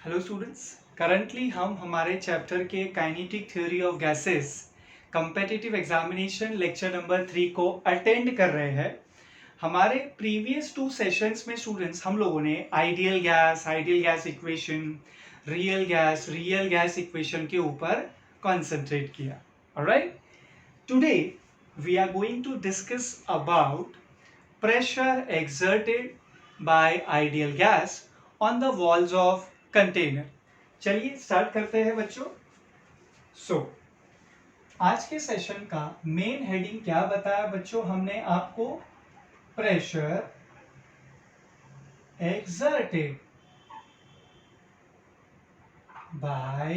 Hello students. Currently हम हमारे chapter के kinetic theory of gases competitive examination lecture number 3 को अटेंड कर रहे हैं। हमारे प्रीवियस 2 सेशंस में स्टूडेंट्स हम लोगों ने ideal gas equation, real gas equation के ऊपर कॉन्सेंट्रेट किया। Alright, today we are going to discuss about pressure exerted by ideal gas on the walls of container। चलिए स्टार्ट करते हैं बच्चों। आज के सेशन का मेन हेडिंग क्या बताया बच्चों? हमने आपको pressure exerted by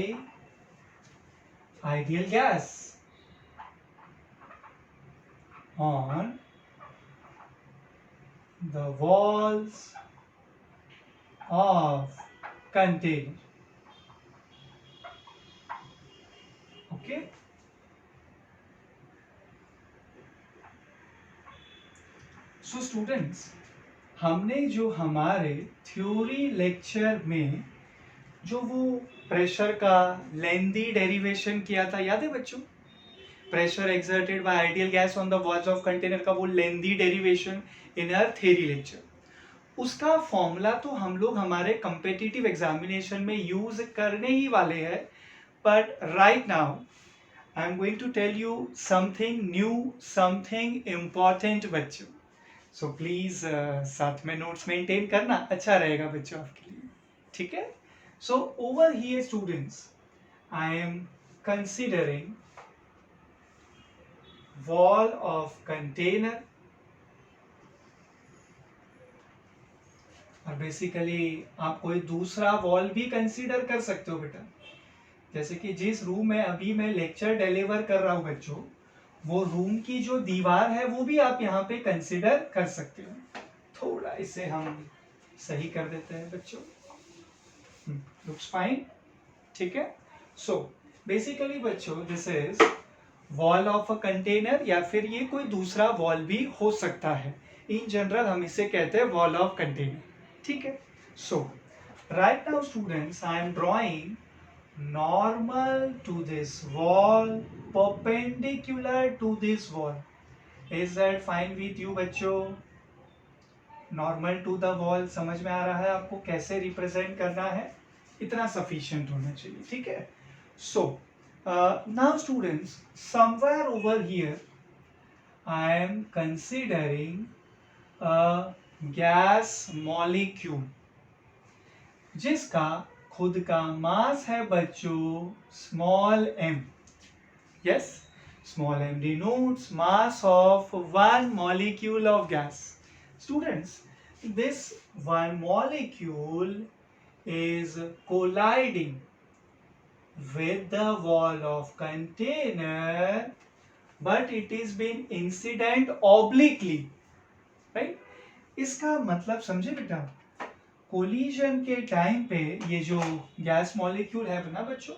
ideal gas on the walls of container। Okay, so students, हमने जो हमारे थ्योरी लेक्चर में जो वो प्रेशर का लेंदी डेरिवेशन किया था, याद है बच्चों? Pressure exerted by ideal gas on the walls of container का वो lengthy derivation in our theory lecture, उसका फॉर्मूला तो हम लोग हमारे कम्पिटिटिव एग्जामिनेशन में यूज करने ही वाले हैं। But right now I am going to tell you something new, something important बच्चों। सो प्लीज साथ में नोट्स मेंटेन करना, अच्छा रहेगा बच्चों आपके लिए। ठीक है? So over here students, I am considering wall of container, और बेसिकली आप कोई दूसरा वॉल भी कंसीडर कर सकते हो बेटा। जैसे कि जिस रूम में अभी मैं लेक्चर डिलीवर कर रहा हूं बच्चों, वो रूम की जो दीवार है वो भी आप यहाँ पे कंसीडर कर सकते हो। थोड़ा इसे हम सही कर देते हैं बच्चों। लुक्स फाइन, ठीक है? सो बेसिकली बच्चों, this is wall of a container, या फिर ये कोई दूसरा वॉल भी हो सकता है। इन जनरल हम इसे कहते हैं वॉल ऑफ कंटेनर। ठीक है? So right now students, I am drawing normal to this wall, perpendicular to this wall। Is that fine with you बच्चों? नॉर्मल टू द वॉल समझ में आ रहा है आपको कैसे रिप्रेजेंट करना है? इतना सफिशिएंट होना चाहिए। ठीक है? So now students, somewhere over here I am considering gas molecule जिसका खुद का मास है बच्चों small m। Yes, small m denotes mass of one molecule of gas। Students, this one molecule is colliding with the wall of container, but it is being incident obliquely, right? इसका मतलब समझे बेटा? Collision के time पे ये जो gas molecule है ना बच्चों,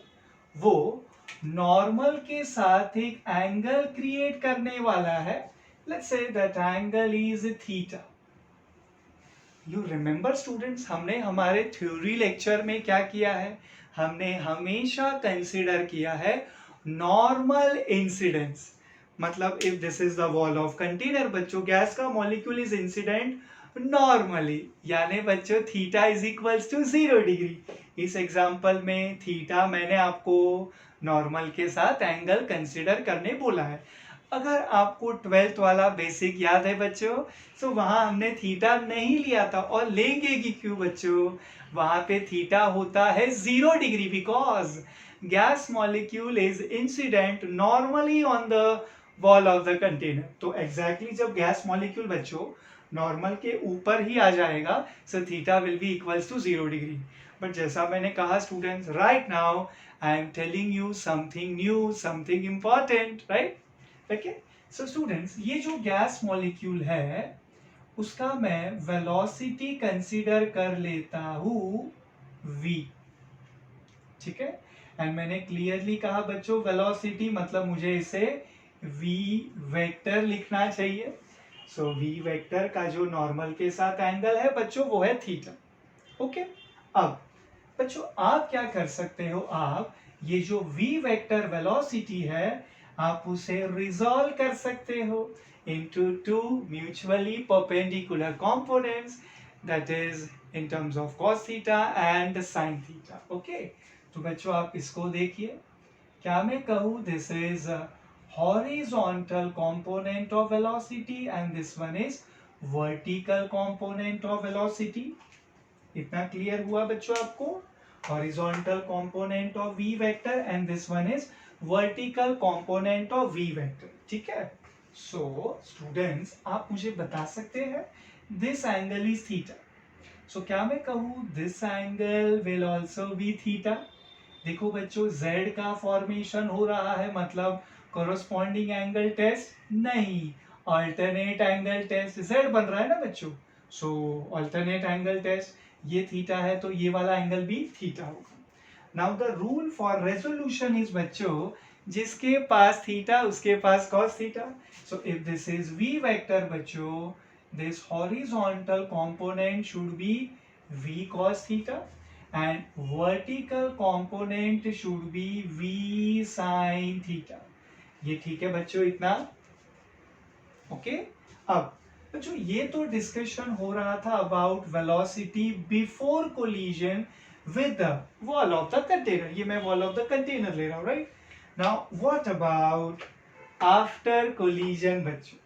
वो नॉर्मल के साथ एक एंगल क्रिएट करने वाला है। Let's say that angle is theta. You remember students, हमने हमारे थ्योरी लेक्चर में क्या किया है? हमने हमेशा कंसीडर किया है नॉर्मल इंसिडेंस। मतलब if this is the wall of container बच्चों, गैस का मॉलिक्यूल इज इंसिडेंट नॉर्मली, यानी बच्चों theta is equals to 0 degree. इस एग्जांपल में थीटा मैंने आपको नॉर्मल के साथ एंगल कंसीडर करने बोला है। अगर आपको 12th वाला बेसिक याद है बच्चों, तो वहां हमने थीटा नहीं लिया था, और लेंगे कि क्यों बच्चों? वहां पे थीटा होता है 0 degree, because gas molecule is incident normally on the wall of the container. तो एग्जैक्टली जब गैस मॉलिक्यूल बच्चों नॉर्मल के ऊपर ही आ जाएगा, so theta will be equals to 0 degree. But जैसा मैंने कहा students, right now I am telling you something new, something important, right? Okay, so students, ये जो गैस मॉलिक्यूल है उसका मैं वेलोसिटी कंसीडर कर लेता हूं v। ठीक है? एंड मैंने क्लियरली कहा बच्चों, वेलोसिटी मतलब मुझे इसे v वेक्टर लिखना चाहिए। सो v वेक्टर का जो नॉर्मल के साथ एंगल है बच्चों, वो है थीटा। ओके, अब बच्चों आप क्या कर सकते हो, आप ये जो v वेक्टर वेलोसिटी है आप उसे रिजॉल्व कर सकते हो into two mutually perpendicular components, that is in terms of cos theta and sin theta. Okay, तो बच्चों आप इसको देखिए, क्या मैं कहूँ this is a horizontal component of velocity and this one is vertical component of velocity. इतना clear हुआ बच्चों आपको? Horizontal component of v vector and this one is vertical component of v vector. ठीक है? So students आप मुझे बता सकते हैं this angle is theta. So क्या मैं कहूँ this angle will also be theta? देखो बच्चों z का फॉर्मेशन हो रहा है, मतलब corresponding एंगल टेस्ट नहीं, अल्टरनेट एंगल टेस्ट z बन रहा है ना बच्चों. सो अल्टरनेट एंगल टेस्ट, ये थीटा है तो ये वाला एंगल भी थीटा होगा. Now the rule for resolution is बच्चों, जिसके पास थीटा उसके पास cos theta. So if this is v vector बच्चों, this horizontal component should be v cos theta and vertical component should be v sin theta. ये ठीक है बच्चों इतना? ओके. अब बच्चों ये तो डिस्कशन हो रहा था about velocity before collision with the wall of the container. ये मैं वॉल ऑफ द कंटेनर ले रहा हूं, right? Now what about after collision बच्चों?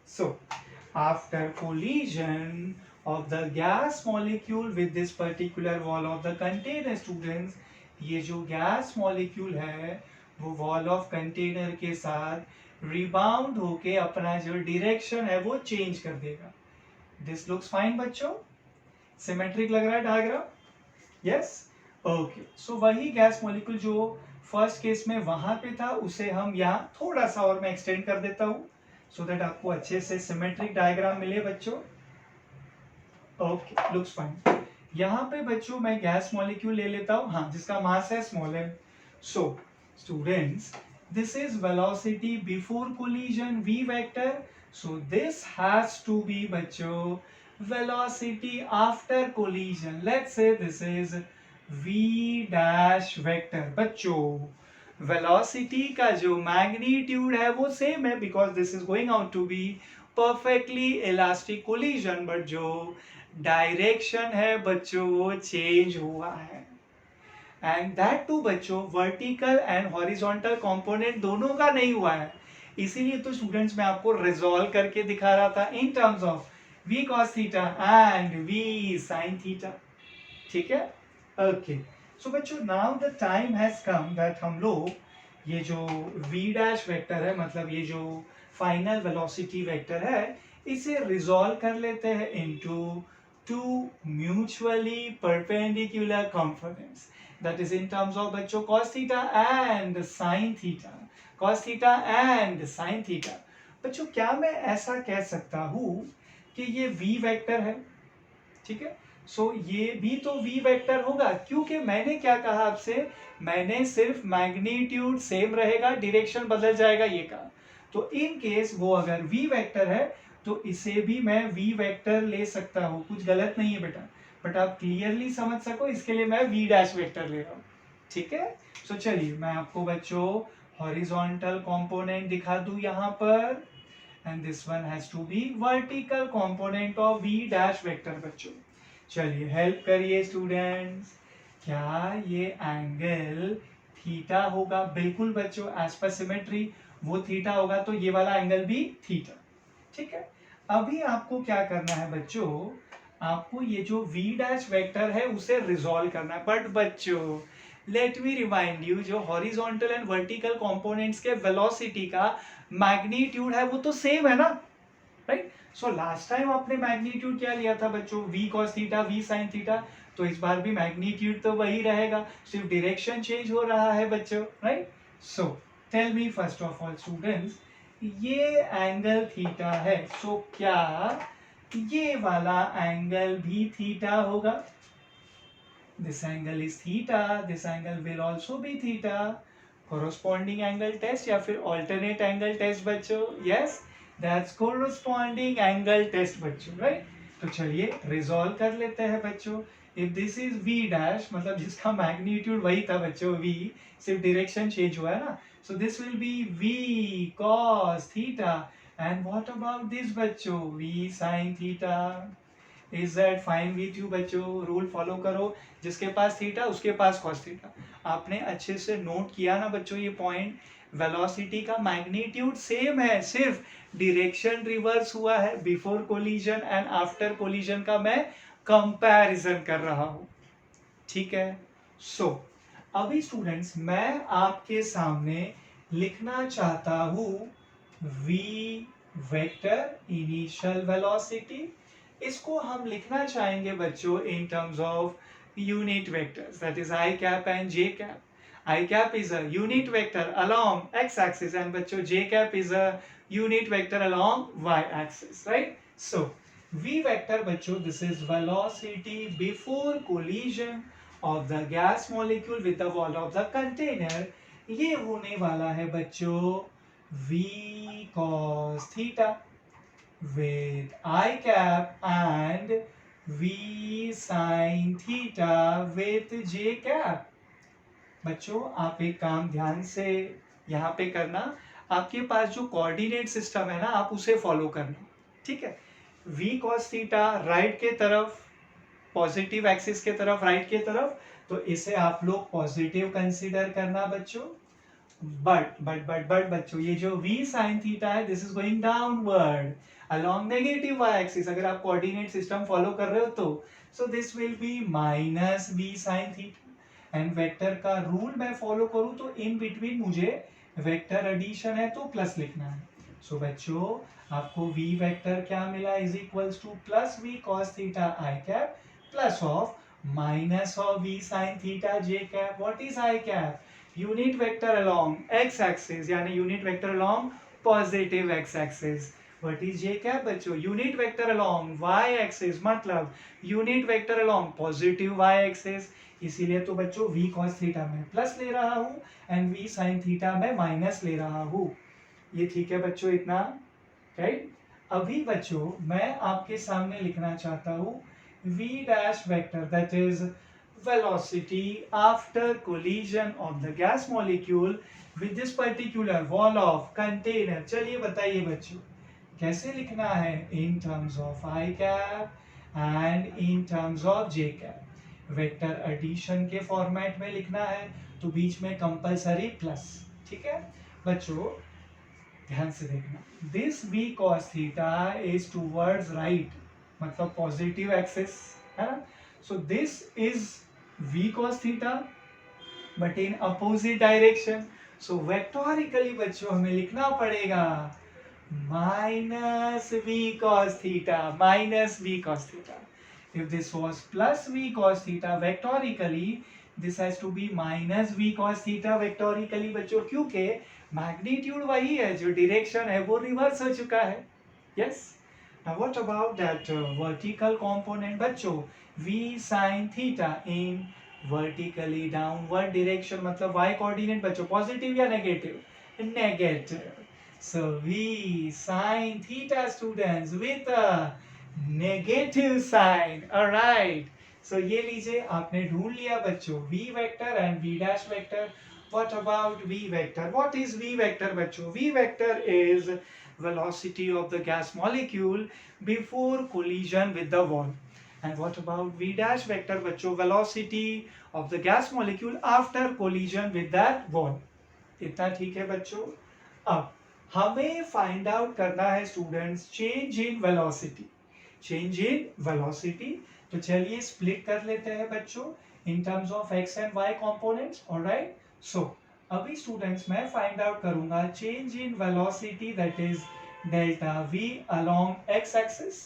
So after collision of the gas molecule with this particular wall of the container, students, ये जो gas molecule है वो wall of container के साथ rebound होके अपना जो direction है वो change कर देगा. This looks fine बच्चों? Symmetric लग रहा है diagram? Yes? Okay. So वही gas molecule जो first case में वहां पे था उसे हम यहाँ थोड़ा सा और मैं extend कर देता हूँ so that आपको अच्छे से symmetric diagram मिले बच्चों. Okay, looks fine. यहाँ पे बच्चों मैं गैस मॉलिक्यूल ले लेता हूँ, हाँ, जिसका मास है small m. So students this is velocity before collision v vector. So this has to be बच्चों velocity after collision. Let's say this is v dash vector. बच्चों वेलोसिटी का जो मैग्नीट्यूड है वो सेम है because this is going out to be perfectly elastic collision, but जो direction है बच्चों वो चेंज हुआ है. एंड दैट टू बच्चों वर्टिकल एंड हॉरिजॉन्टल कंपोनेंट दोनों का नहीं हुआ है. इसीलिए तो स्टूडेंट्स मैं आपको रिजॉल्व करके दिखा रहा था इन terms of v cos theta and v sin theta. ठीक है? ओके. सो बच्चों now the time has come that हम लोग ये जो v डैश वेक्टर है, मतलब ये जो फाइनल वेलोसिटी वेक्टर है, इसे रिजॉल्व कर लेते हैं into two mutually perpendicular components, that is in terms of बच्चों cos theta and sin theta. cos theta and sin theta. बच्चों क्या मैं ऐसा कह सकता हूँ कि ये v वेक्टर है? ठीक है. सो ये भी तो v वेक्टर होगा, क्योंकि मैंने क्या कहा आपसे, मैंने सिर्फ मैग्नीट्यूड सेम रहेगा, डायरेक्शन बदल जाएगा ये कहा. तो इन केस वो अगर v वेक्टर है तो इसे भी मैं v वेक्टर ले सकता हूँ. कुछ गलत नहीं है बेटा, बट आप क्लियरली समझ सको इसके लिए मैं v डैश वेक्टर ले रहा हूँ. ठीक है? सो चलिए मैं आपको बच्चों हॉरिजॉन्टल कंपोनेंट दिखा दूं यहाँ पर, and this one has to be vertical component of v dash vector. बच्चों चलिए हेल्प करिए स्टूडेंट्स. क्या ये एंगल थीटा होगा? बिल्कुल बच्चों, एज पर सिमेट्री वो थीटा होगा तो ये वाला एंगल भी थीटा. ठीक है? अभी आपको क्या करना है बच्चों, आपको ये जो v डैश वेक्टर है उसे रिजॉल्व करना है. बट बच्चों लेट मी रिमाइंड यू, जो हॉरिजॉन्टल एंड वर्टिकल कंपोनेंट्स के वेलोसिटी का मैग्नीट्यूड है वो तो सेम है ना, राइट? सो लास्ट टाइम आपने मैग्नीट्यूड क्या लिया था बच्चों? v cos theta v sin theta. तो इस बार भी मैग्नीट्यूड तो वही रहेगा, सिर्फ डायरेक्शन चेंज हो रहा है बच्चों, right? So tell me first of all students, ये एंगल थीटा है, सो क्या ये वाला एंगल भी थीटा होगा? This angle is theta, this angle will also be theta. Corresponding angle test या फिर ऑल्टरनेट एंगल टेस्ट बच्चों? Yes, that's corresponding angle test बच्चों, राइट? तो चलिए रिजॉल्व कर लेते हैं बच्चों। If this is v dash, मतलब जिसका मैग्नीट्यूड वही था बच्चों v, सिर्फ डायरेक्शन चेंज हुआ है ना, so this will be v cos theta. And what about this बच्चों, v sin theta. Is that fine with you बच्चों? रूल फॉलो करो, जिसके पास थीटा उसके पास कॉस थीटा। आपने अच्छे से नोट किया ना बच्चों ये पॉइंट, वेलोसिटी का मैग्नीट्यूड सेम है, सिर्फ डायरेक्शन रिवर्स हुआ है। Before collision and after collision का मैं कंपैरिजन कर रहा हूं, ठीक है। सो अभी स्टूडेंट्स मैं आपके सामने लिखना चाहता हूं v वेक्टर इनिशियल वेलोसिटी। इसको हम लिखना चाहेंगे बच्चों in terms of unit vectors, that is I cap and J cap. I cap is a unit vector along x axis and बच्चों j cap is a unit vector along y axis, right? So v vector बच्चों, this is velocity before collision of the gas molecule with the wall of the container। ये होने वाला है बच्चों v cos theta with I cap and v sin theta with j cap। बच्चों आप एक काम ध्यान से यहाँ पे करना, आपके पास जो कोऑर्डिनेट सिस्टम है ना आप उसे फॉलो करना, ठीक है। v cos थीटा राइट के तरफ, पॉजिटिव एक्सिस के तरफ, राइट के तरफ, तो इसे आप लोग पॉजिटिव कंसीडर करना बच्चों। बट बच्चों ये जो v sin थीटा है this is going downward along negative y axis. अगर आप कोऑर्डिनेट सिस्टम फॉलो कर रहे हो तो so this will be minus v sin theta. And vector का रूल मैं फॉलो करूं तो इन बिटवीन मुझे वेक्टर एडिशन है तो प्लस लिखना है। सो बच्चों आपको v वेक्टर क्या मिला, is equals to plus v cos theta i cap plus of minus of v sin theta j cap. What is i cap? Unit vector along x axis, यानी unit vector along positive x axis. What is j cap बच्चों? Unit vector along y axis, मतलब unit vector along positive y axis. इसीलिए तो बच्चों v cos theta में plus ले रहा हूं एंड v sin थीटा में माइनस ले रहा हूं। ये ठीक है बच्चों इतना, राइट। अभी बच्चों मैं आपके सामने लिखना चाहता हूं v dash vector, that is velocity after collision of the gas molecule with this particular wall of container। चलिए बताइए बच्चों कैसे लिखना है, in terms of i cap and in terms of j cap. Vector addition के format में लिखना है तो बीच में कंपलसरी प्लस, ठीक है बच्चों। ध्यान से देखना, this v cos theta is towards right, मतलब पॉजिटिव एक्सिस है ना। So this is v cos theta but in opposite direction. So vectorically बच्चों हमें लिखना पड़ेगा minus v cos theta, minus v cos theta. If this was plus v cos theta vectorically, this has to be minus v cos theta vectorically बच्चों, क्योंकि magnitude वही है, जो direction है वो रिवर्स हो चुका है। Yes, now what about that vertical component बच्चों, v sin theta in vertically downward direction, मतलब y कोऑर्डिनेट बच्चों पॉजिटिव या negative? Negative. So v sin theta students with a negative sign, alright. So ये लीजिए आपने ढूंढ लिया बच्चों v vector and v dash vector. What about v vector? What is v vector बच्चों? v vector is velocity of the gas molecule before collision with the wall। and what about v dash vector बच्चों? velocity of the gas molecule after collision with that wall। इतना ठीक है बच्चों। अब हमें find out करना है students change in velocity, change in velocity. तो चलिए स्प्लिट कर लेते हैं बच्चों in terms of x and y components, alright. So अभी स्टूडेंट्स मैं फाइंड आउट करूंगा change in velocity, that is delta v along x axis,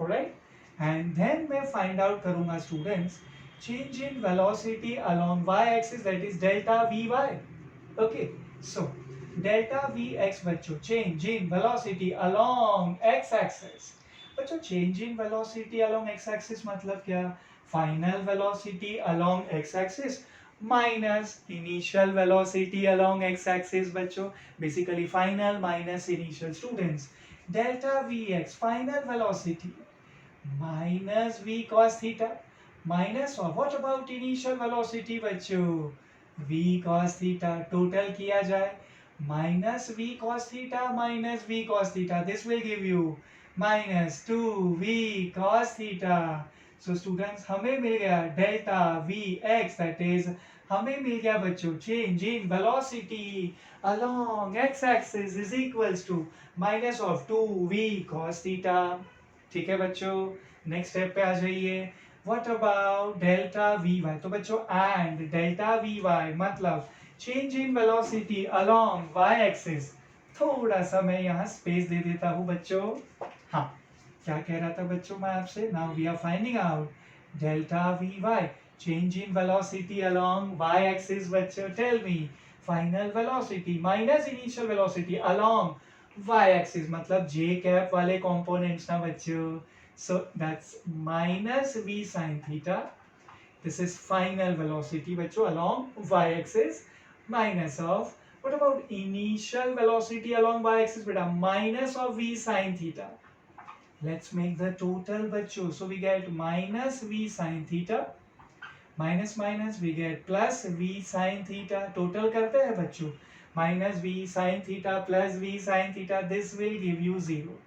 alright. And then मैं फाइंड आउट करूंगा students change in velocity along y axis, that is delta vy। Okay, so delta vx बच्चों change in velocity along x axis. बच्चों change in velocity along x axis मतलब क्या? Final velocity along x axis minus initial velocity along x axis बच्चों, basically final minus initial. Students delta vx final velocity minus v cos theta minus of what about initial velocity बच्चों v cos theta total किया जाए minus v cos theta minus v cos theta this will give you minus 2v cos theta. So students हमें मिल गया delta vx that is हमें मिल गया बच्चों change in velocity along x axis is equals to minus of 2v cos theta. ठीक है बच्चों next step पे आ जाइए what about delta v y तो बच्चों एंड डेल्टा वी वाई मतलब change in velocity along y axis थोड़ा सा मैं यहाँ स्पेस दे देता हूँ बच्चों हाँ क्या कह रहा था बच्चों मैं आपसे now we are finding out delta v y change in velocity along y axis बच्चों tell me final velocity minus initial velocity along y axis मतलब जे कैप वाले कंपोनेंट्स ना बच्चों. So that's minus v sin theta. This is final velocity बच्चों along y-axis minus of what about initial velocity along y-axis बेटा minus of v sin theta. Let's make the total बच्चों. So we get minus v sin theta minus minus we get plus v sin theta. Total करते हैं बच्चों minus v sin theta plus v sin theta. This will give you 0.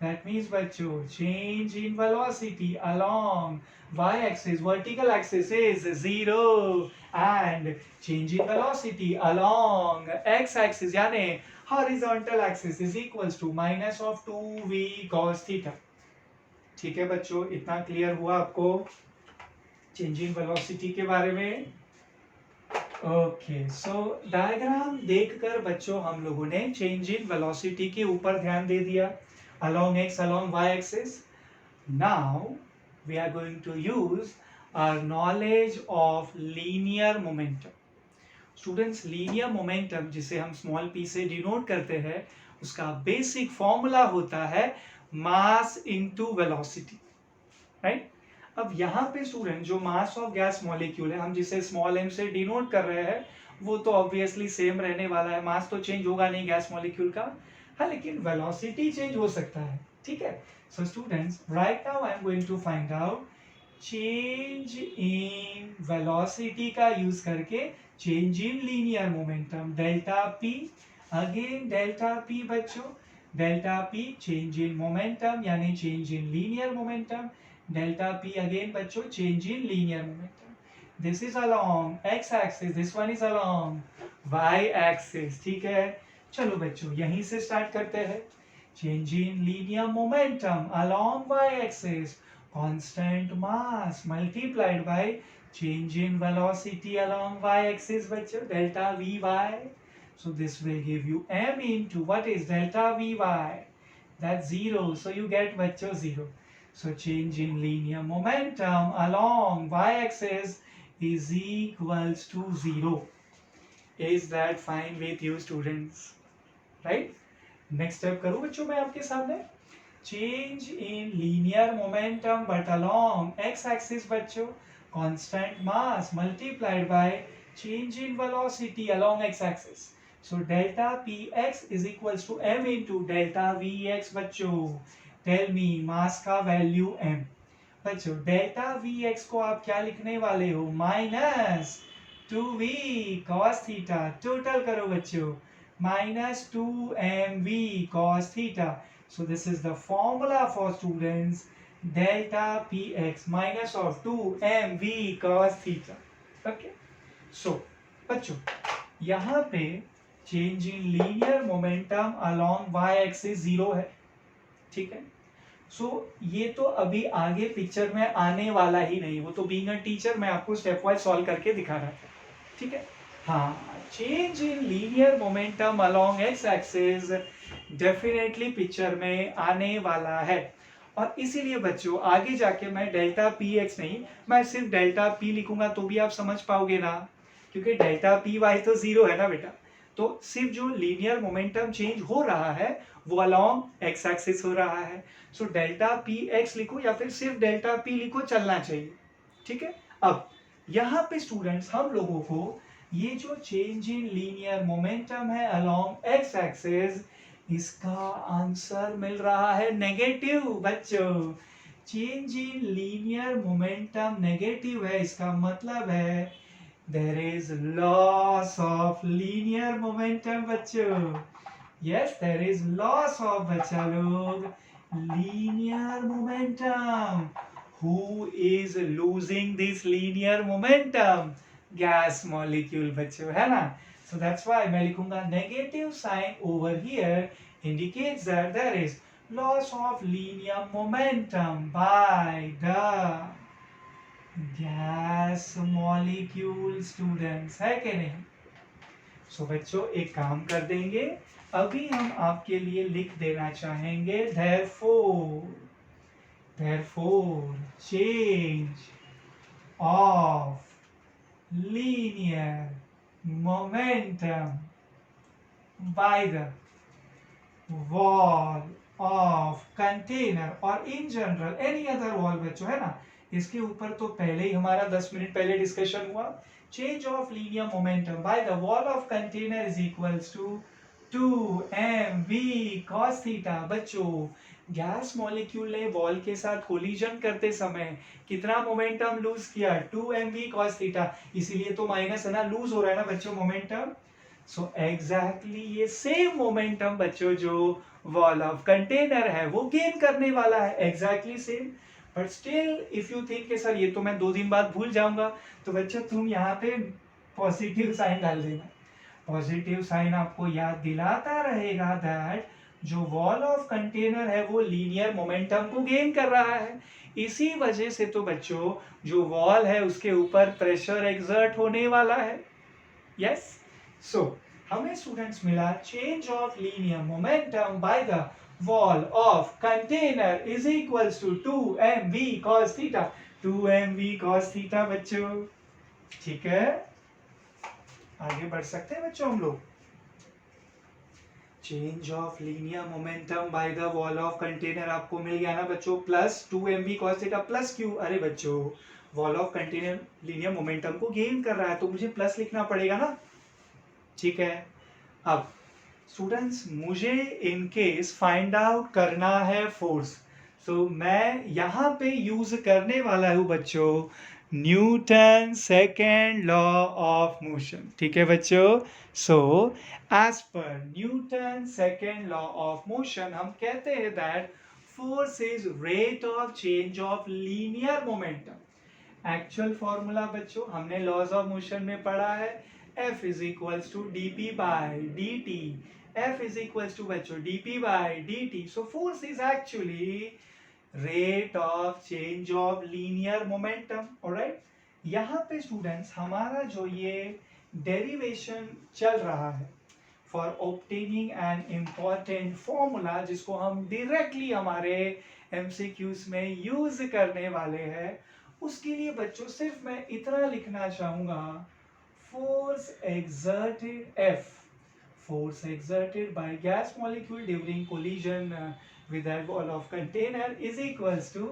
That means बच्चों change in velocity along y-axis vertical axis is 0 and change in velocity along x-axis यानी horizontal axis is equals to minus of 2v cos theta. ठीक है बच्चों इतना clear हुआ आपको change in velocity के बारे में. ओके सो डायग्राम देखकर बच्चों हम लोगों ने change in velocity के ऊपर ध्यान दे दिया along x along y axis. Now we are going to use our knowledge of linear momentum. Students linear momentum जिसे हम small p से denote करते हैं उसका basic formula होता है mass into velocity, right? अब यहाँ पे स्टूडेंट जो मास ऑफ गैस मॉलिक्यूल है हम जिसे स्मॉल m से डिनोट कर रहे हैं वो तो ऑब्वियसली सेम रहने वाला है मास तो चेंज होगा नहीं गैस मॉलिक्यूल का हाँ लेकिन वेलोसिटी चेंज हो सकता है ठीक है. So students right now I am going to find out change in velocity का यूज करके change in linear momentum delta p again delta p बच्चों delta p change in momentum यानी change in linear momentum delta p again बच्चों change in linear momentum. This is along x axis this one is along y axis. ठीक है चलो बच्चों यहीं से start करते हैं. Change in linear momentum along y axis constant mass multiplied by change in velocity along y axis बच्चों delta v y. So this will give you m into what is delta Vy. That's 0. So you get बच्चों 0. So change in linear momentum along y-axis is equals to 0. Is that fine with you students? Right? Next step करूँ बच्चों मैं आपके सामने. Change in linear momentum but along x-axis बच्चों constant mass multiplied by change in velocity along x-axis. So delta px is equals to m into delta vx बच्चों. Tell me mass का value m. बच्चों delta vx को आप क्या लिखने वाले हो minus 2v cos theta. Total करो बच्चों minus 2mv cos theta. So this is the formula for students delta px minus of 2mv cos theta. Okay. So बच्चों यहाँ पे change in linear momentum along y axis 0 है. ठीक है सो ये तो अभी आगे पिक्चर में आने वाला ही नहीं वो तो बीइंग अ टीचर मैं आपको स्टेप वाइज सॉल्व करके दिखा रहा था. ठीक है हाँ change in linear momentum along x axis definitely picture में आने वाला है और इसीलिए बच्चों आगे जाके मैं डेल्टा पी एक्स नहीं मैं सिर्फ डेल्टा पी लिखूंगा तो भी आप समझ पाओगे ना क्योंकि डेल्टा पी वाई तो 0 है ना बेटा. तो सिर्फ जो लीनियर मोमेंटम चेंज हो रहा है वो अलोंग एक्स एक्सिस हो रहा है. सो डेल्टा पी एक्स लिखो या फिर सिर्फ डेल्टा पी लिखो चलना चाहिए. ठीक है अब यहाँ पे स्टूडेंट्स हम लोगों को ये जो चेंज इन लीनियर मोमेंटम है अलोंग एक्स एक्सिस इसका आंसर मिल रहा है नेगेटिव बच्चों. Change in linear momentum negative है, इसका मतलब है there is loss of linear momentum बच्चों। Yes, there is loss of बच्चा लोग linear momentum. Who is losing this linear momentum? Gas molecule बच्चों, है ना। सो दैट्स व्हाई मैं लिखूंगा negative sign over here indicates that there is loss of linear momentum by the gas molecule students, है कि नहीं? सो बच्चों एक काम कर देंगे, अभी हम आपके लिए लिख देना चाहेंगे therefore change of linear momentum by the wall of container और in general any other wall बच्चों, है ना। इसके ऊपर तो पहले ही हमारा 10 मिनट पहले डिस्कशन हुआ। Change of linear momentum by the wall of container is equals to 2mv cos theta. बच्चों गैस मॉलिक्यूल ने वॉल के साथ कोलिजन करते समय कितना मोमेंटम लूज किया? 2mv cos theta. इसीलिए तो माइनस है ना, लूज हो रहा है ना बच्चों मोमेंटम। सो एग्जैक्टली ये सेम मोमेंटम बच्चों जो वॉल ऑफ कंटेनर है वो गेन करने वाला है, exactly same. But still if you think कि सर ये तो मैं 2 दिन बाद भूल जाऊंगा, तो बच्चों तुम यहाँ पे पॉजिटिव साइन डाल देना। पॉजिटिव साइन आपको याद दिलाता रहेगा दैट जो वॉल ऑफ कंटेनर है वो लीनियर मोमेंटम को गेन कर रहा है। इसी वजह से तो बच्चों जो वॉल है उसके ऊपर प्रेशर एक्सर्ट होने वाला है। यस, सो हमें स्टूडेंट्स मिला change of linear momentum by the wall of container is equals to 2mv cos theta. 2mv cos theta बच्चों, ठीक है। आगे बढ़ सकते हैं बच्चों हम लोग। Change of linear momentum by the wall of container आपको मिल गया ना बच्चों, plus 2mv cos theta plus Q. अरे बच्चों wall of container linear momentum को गेन कर रहा है तो मुझे प्लस लिखना पड़ेगा ना, ठीक है। अब स्टूडेंट्स मुझे इन केस फाइंड आउट करना है फोर्स, सो मैं यहां पे यूज करने वाला हूं बच्चों Newton second law of motion, ठीक है बच्चों। So as per Newton second law of motion हम कहते हैं that force is rate of change of linear momentum. Actual formula बच्चों हमने लॉज ऑफ मोशन में पढ़ा है, F is equals to dp by dt. F is equals to बच्चों dp by dt. So force is actually rate of change of linear momentum. Alright? यहाँ पे students हमारा जो ये डेरिवेशन चल रहा है for obtaining an important formula जिसको हम directly हमारे MCQs में यूज करने वाले हैं, उसके लिए बच्चों सिर्फ मैं इतना लिखना चाहूंगा force exerted by gas molecule during collision with that wall of container is equals to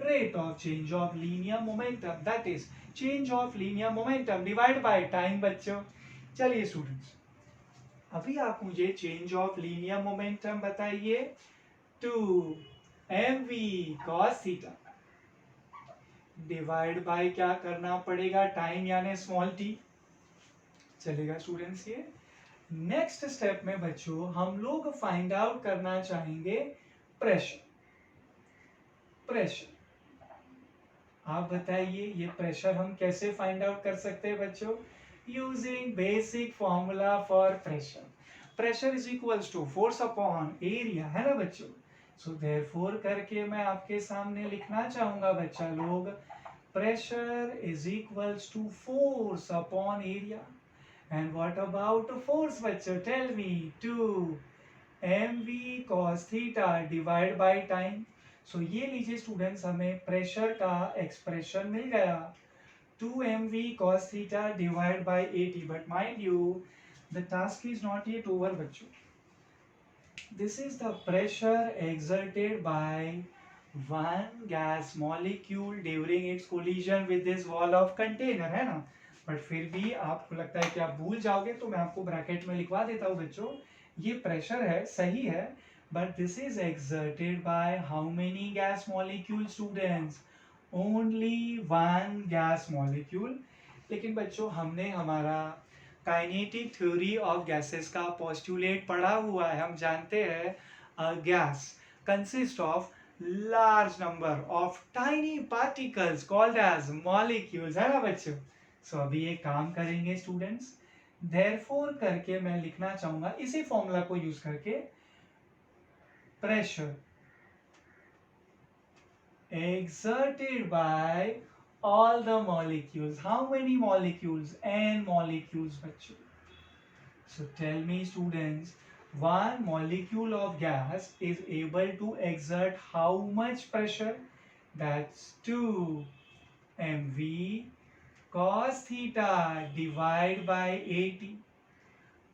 rate of change of linear momentum, that is change of linear momentum divided by time बच्चों। चलिए स्टूडेंट्स अभी आप मुझे change of linear momentum बताइए। 2mv cos theta divide by क्या करना पड़ेगा? Time यानी स्मॉल टी। चलेगा स्टूडेंट्स ये। नेक्स्ट स्टेप में बच्चों हम लोग फाइंड आउट करना चाहेंगे प्रेशर। आप बताइए ये प्रेशर हम कैसे फाइंड आउट कर सकते हैं बच्चों? Using basic formula for pressure. Pressure is equals to force upon area, है ना बच्चों। सो देयरफॉर करके मैं आपके सामने लिखना चाहूंगा बच्चा लोग pressure is equals to force upon area. And what about force बच्चों? Tell me 2mv cos theta divided by time. So ये लीजिए स्टूडेंट्स हमें प्रेशर का एक्सप्रेशन मिल गया 2mv cos theta divided by 80. But mind you, the task is not yet over बच्चों। This is the pressure exerted by one gas molecule during its collision with this wall of container, है ना। But फिर भी आपको लगता है कि आप भूल जाओगे तो मैं आपको ब्रैकेट में लिखवा देता हूँ बच्चों। ये प्रेशर है, सही है, but this is exerted by how many gas molecules, students? Only one gas molecule. लेकिन बच्चों हमने हमारा काइनेटिक थ्योरी ऑफ गैसेस का पोस्टुलेट पढ़ा हुआ है, हम जानते हैं gas consist of large number of tiny particles called as molecules, है ना बच्चों? सो अभी एक काम करेंगे स्टूडेंट्स, देयरफॉर करके मैं लिखना चाहूंगा इसी फॉर्मूला को यूज करके, pressure exerted by all the molecules. How many molecules? N molecules, bachcho. So tell me students, one molecule of gas is able to exert how much pressure? That's 2 mv cos theta divided by 80.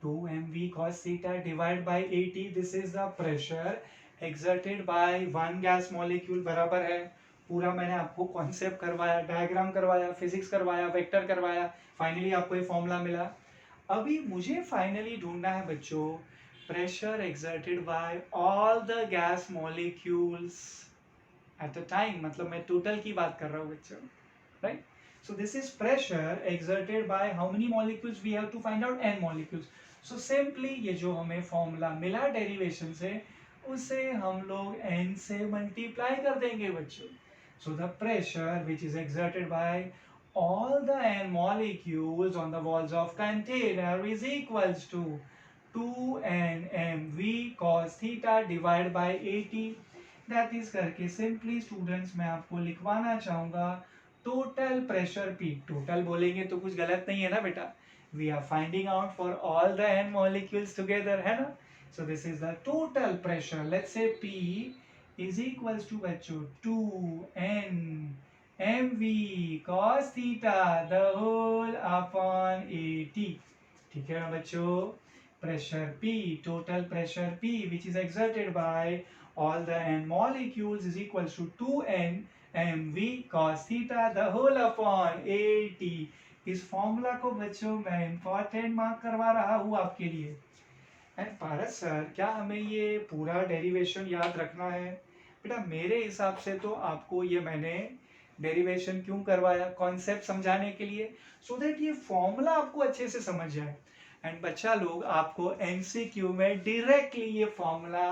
2 mv cos theta divided by 80. This is the pressure exerted by one gas molecule. बराबर है, पूरा मैंने आपको concept करवाया, diagram करवाया, physics करवाया, vector करवाया, finally आपको ये फॉर्मूला मिला। अभी मुझे फाइनली ढूंढना है बच्चों pressure exerted bye all the gas molecules at a time, मतलब मैं टोटल की बात कर रहा हूँ बच्चों, right? So this is pressure exerted by how many molecules? We have to find out n molecules. So simply ये जो हमें फॉर्मूला मिला डेरिवेशन से, उसे हम लोग n से मल्टीप्लाई कर देंगे बच्चों. So the pressure which is exerted by all the n molecules on the walls of container is equals to 2n mv cos theta divided by 80. That is करके simply students मैं आपको लिखवाना चाहूंगा total pressure P. Total बोलेंगे तो कुछ गलत नहीं है ना बेटा, we are finding out for all the n molecules together, है ना? So this is the total pressure, let's say P is equals to बच्चों 2n mv cos theta the whole upon 80. ठीक है ना बच्चों? Pressure P, total pressure P which is exerted by all the n molecules is equals to 2n mv cos theta the whole upon 80. इस formula को बच्चों मैं important mark करवा रहा हूँ आपके लिए। एंड पारस सर, क्या हमें ये पूरा डेरिवेशन याद रखना है? बेटा मेरे हिसाब से तो आपको ये मैंने डेरिवेशन क्यों करवाया, कॉन्सेप्ट समझाने के लिए, सो दैट ये फॉर्मूला आपको अच्छे से समझ जाए। एंड बच्चा लोग आपको एमसीक्यू में डायरेक्टली ये फॉर्मूला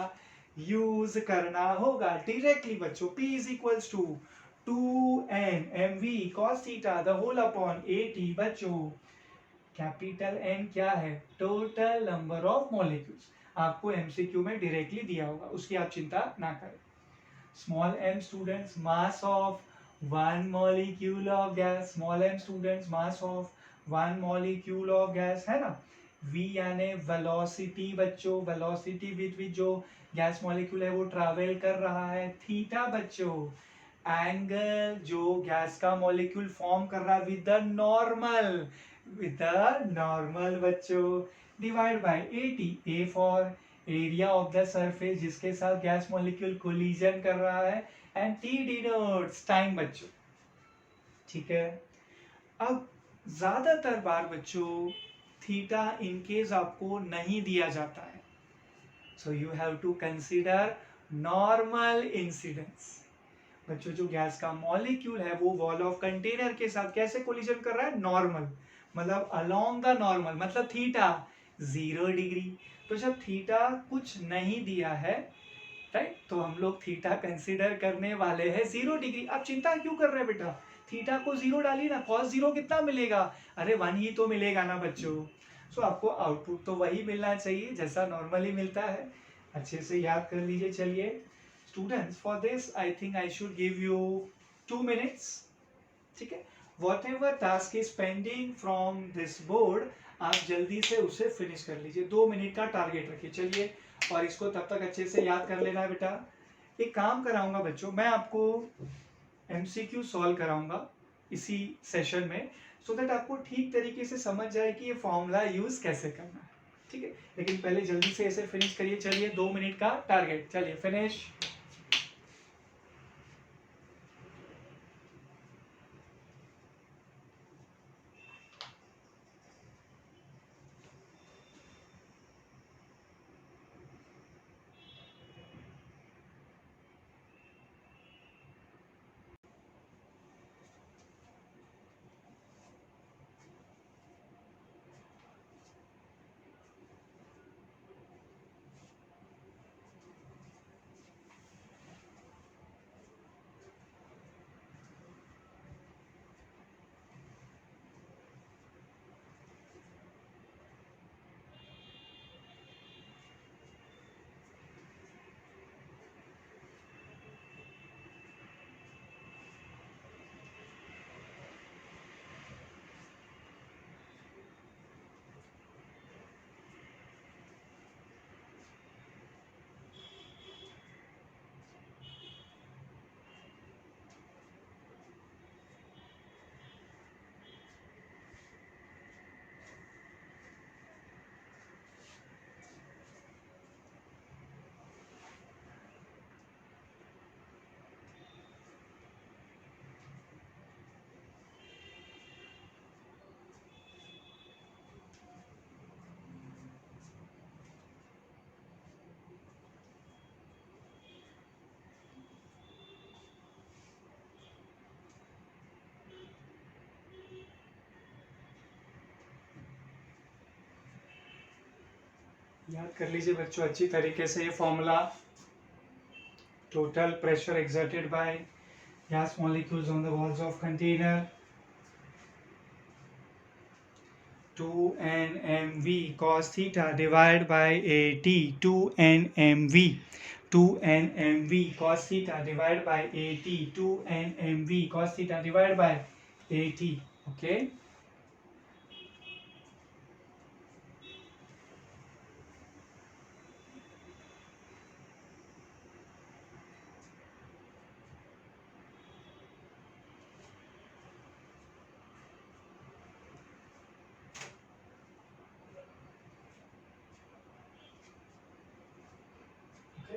यूज करना होगा डायरेक्टली बच्चों। P is equals to 2n mv cos theta the whole upon 80 बच्चों। कैपिटल N क्या है? Total number of molecules. आपको एमसीक्यू में डायरेक्टली दिया होगा, उसकी आप चिंता ना करें। Small m students mass of one molecule of gas, small m students mass of one molecule of gas, है ना? v यानी वेलोसिटी बच्चों, वेलोसिटी विद जो गैस मॉलिक्यूल है वो ट्रैवल कर रहा है। थीटा बच्चों एंगल जो गैस का मॉलिक्यूल फॉर्म कर रहा है विद द नॉर्मल बच्चों, divide by 80। A for area of the surface जिसके साथ गैस मॉलिक्यूल कोलिजन कर रहा है, एंड टी डिनोट्स टाइम बच्चों। ठीक है, अब ज्यादातर बार बच्चों थीटा इन केस आपको नहीं दिया जाता है, so you have to consider normal incidence. बच्चों जो गैस का मॉलिक्यूल है वो वॉल ऑफ कंटेनर के साथ कैसे कोलिजन कर रहा है? नॉर्मल, मतलब अलोंग द नॉर्मल, मतलब थीटा 0 डिग्री। तो जब थीटा कुछ नहीं दिया है, राइट, तो हम लोग थीटा कंसीडर करने वाले हैं 0 डिग्री। आप चिंता क्यों कर रहे हैं बेटा? थीटा को 0 डालिए ना, cos 0 कितना मिलेगा? अरे 1 ही तो मिलेगा ना बच्चों। सो आपको आउटपुट तो वही मिलना चाहिए जैसा नॉर्मली मिलता है। अच्छे से याद कर लीजिए। चलिए students, for this I think I should give you 2 minutes. ठीक है, what ever task is pending from this board, आप जल्दी से उसे फिनिश कर लीजिए। 2 मिनट का टारगेट रखिए। चलिए, और इसको तब तक अच्छे से याद कर लेना है बेटा। एक काम कराऊंगा बच्चों, मैं आपको एमसीक्यू सॉल्व कराऊंगा इसी सेशन में, सो दैट आपको ठीक तरीके से समझ जाए कि ये फॉर्मूला यूज कैसे करना है। ठीक है, लेकिन पहले जल्दी से इसे फिनिश करिए। चलिए, 2 मिनट का टारगेट। चलिए फिनिश। याद कर लीजिए बच्चों अच्छी तरीके से ये formula. Total pressure exerted by gas molecules on the walls of container 2nmv cos theta divided by at. 2nmv 2nmv cos theta divided by at. 2nmv cos theta divided by at. Okay.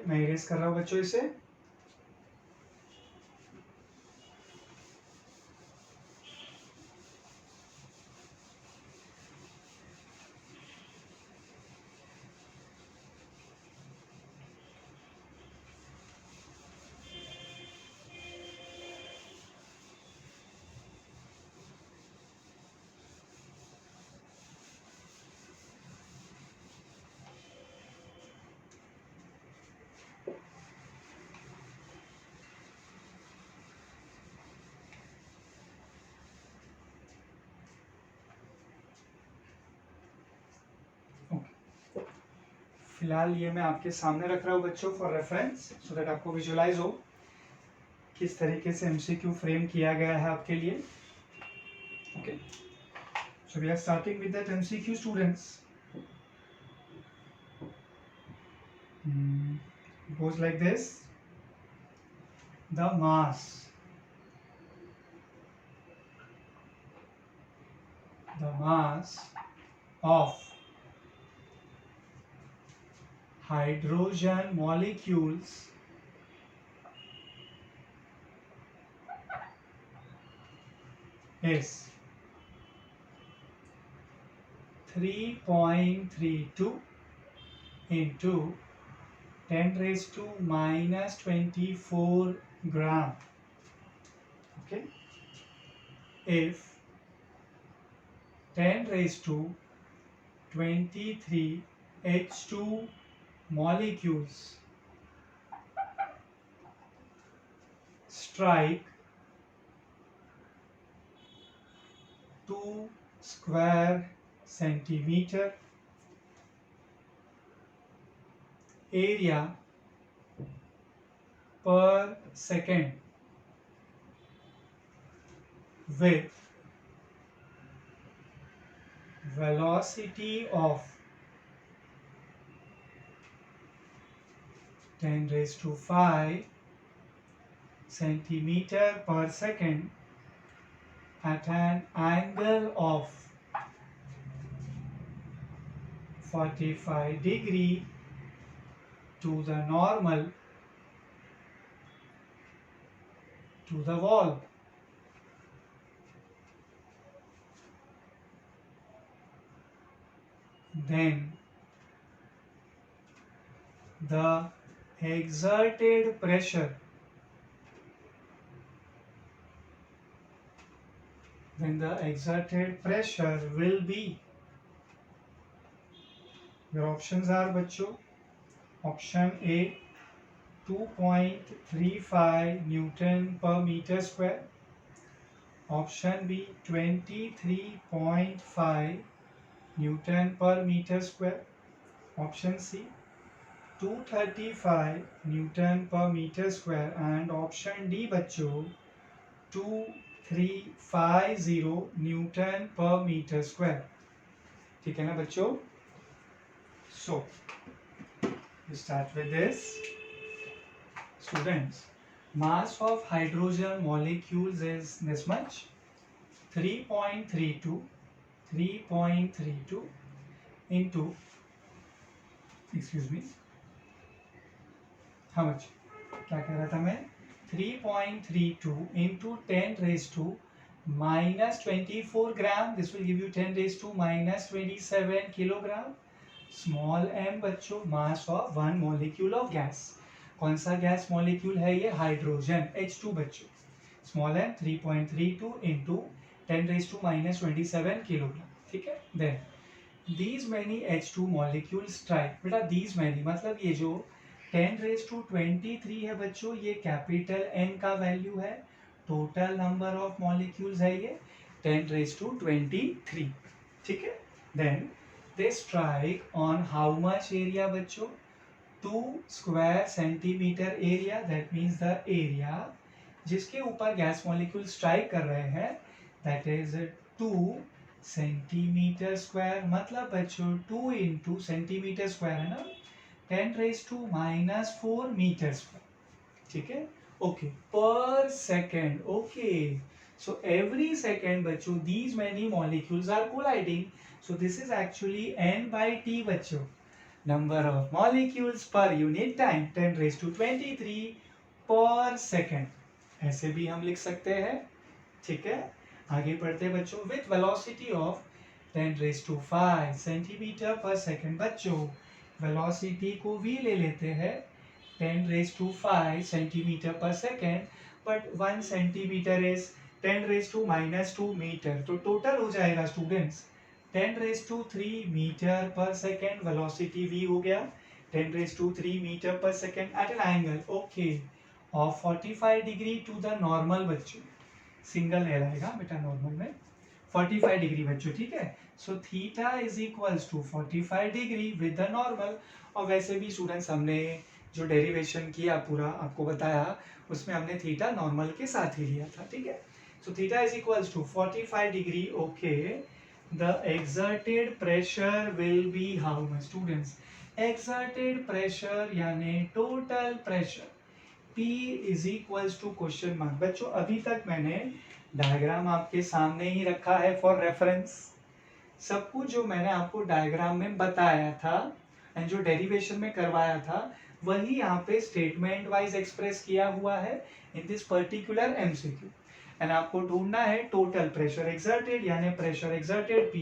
मैं erase कर रहा हूँ बच्चों इसे. फिलहाल ये मैं आपके सामने रख रहा हूँ बच्चों फॉर रेफरेंस, सो दैट आपको विजुअलाइज हो किस तरीके से एमसीक्यू फ्रेम किया गया है आपके लिए. Okay, so we are starting with that MCQ students. It goes like this. The mass of hydrogen molecules is 3.32 into 10 raised to minus 24 gram. Okay, if 10 raised to 23 H2 molecules strike 2 square centimeter area per second with velocity of 10 raised to 5 centimeter per second at an angle of 45 degree to the normal to the wall. Then the exerted pressure will be, your options are बच्चों, option A 2.35 Newton per meter square, option B 23.5 Newton per meter square, option C 235 Newton per meter square, and option D बच्चों 2350 Newton per meter square. ठीक है ना बच्चों? So we start with this. Students, mass of hydrogen molecules is this much, 3.32 into, excuse me, how much, क्या कह रहा था मैं, 3.32 into 10 raised to minus 24 gram. This will give you 10 raised to minus 27 kilogram. Small m बच्चों, mass of one molecule of gas. कौन सा gas molecule है ये? हाइड्रोजन, H2 बच्चों. Small m 3.32 into 10 raised to minus 27 kilogram. ठीक है. Then these many H2 molecules strike. बेटा these many मतलब ये जो 10⁻23 है बच्चों, ये कैपिटल N का वैल्यू है, टोटल नंबर ऑफ मॉलिक्यूल्स है ये 10⁻23, ठीक है. Then they strike on how much area बच्चों, 2 square centimetre area. That means the area जिसके ऊपर गैस मॉलिक्यूल स्ट्राइक कर रहे हैं दैट इज 2 सेंटीमीटर स्क्वायर. मतलब बच्चों 2 इंटू सेंटीमीटर स्क्वायर है ना, 10⁻⁻4 मीटर स्क्वायर, ठीक है. Okay, per second. Okay, so every second बच्चों these many molecules are colliding. So this is actually n/t बच्चों, number of molecules per unit time 10⁻23 per second. ऐसे भी हम लिख सकते हैं, ठीक है. आगे बढ़ते हैं बच्चों. With velocity of 10⁻5 centimetre per second. बच्चों वेलोसिटी को भी ले लेते हैं 10⁻5 centimetre per second, but 1 centimetre is 10⁻⁻2 metre. तो टोटल हो जाएगा students 10⁻3 metre per second. Velocity v हो गया 10⁻3 metre per second at an angle okay of 45 degree to the normal. बच्चों सिंगल एल आएगा बेटा नॉर्मल में 45 डिग्री बच्चों, ठीक है. So theta is equals to 45 degree with the normal. और वैसे भी स्टूडेंट्स हमने जो डेरिवेशन किया पूरा आपको बताया, उसमें हमने थीटा नॉर्मल के साथ ही लिया था, ठीक है. So theta is equals to 45 degree. Okay, the exerted pressure will be how much students. Exerted pressure यानी total pressure P is equals to question mark. बच्चों अभी तक मैंने डायग्राम आपके सामने ही रखा है फॉर रेफरेंस. सब कुछ जो मैंने आपको डायग्राम में बताया था एंड जो डेरिवेशन में करवाया था वही यहाँ पे स्टेटमेंट वाइज एक्सप्रेस किया हुआ है in this particular MCQ. And आपको ढूंढना है टोटल प्रेशर एक्सर्टेड यानी प्रेशर एक्सर्टेड P.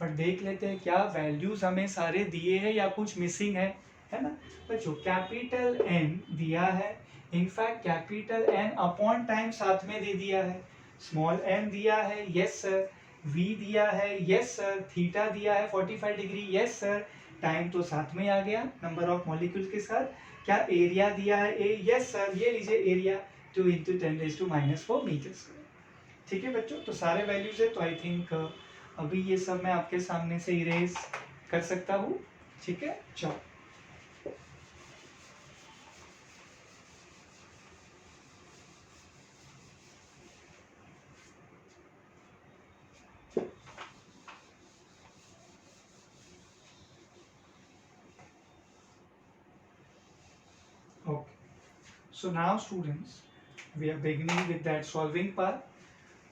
बट देख लेते हैं क्या वैल्यूज हमें सारे दिए हैं या कुछ मिसिंग है ना बच्चों. कैपिटल N दिया है, in fact capital N upon time साथ में दे दिया है. स्मॉल m दिया है, यस सर. v दिया है, यस सर. थीटा दिया है 45 डिग्री, यस सर. टाइम तो साथ में आ गया नंबर ऑफ मॉलिक्यूल्स के साथ. क्या एरिया दिया है a, यस सर. ये लीजिए एरिया 2 इंटू 10⁻⁻4 मीटर स्क्वायर, ठीक है बच्चों. तो सारे वैल्यूज है. तो आई थिंक अभी ये सब मैं आपके सामने से इरेज कर सकता हूँ, ठीक है. चलो okay. So now students, we are beginning with that solving part.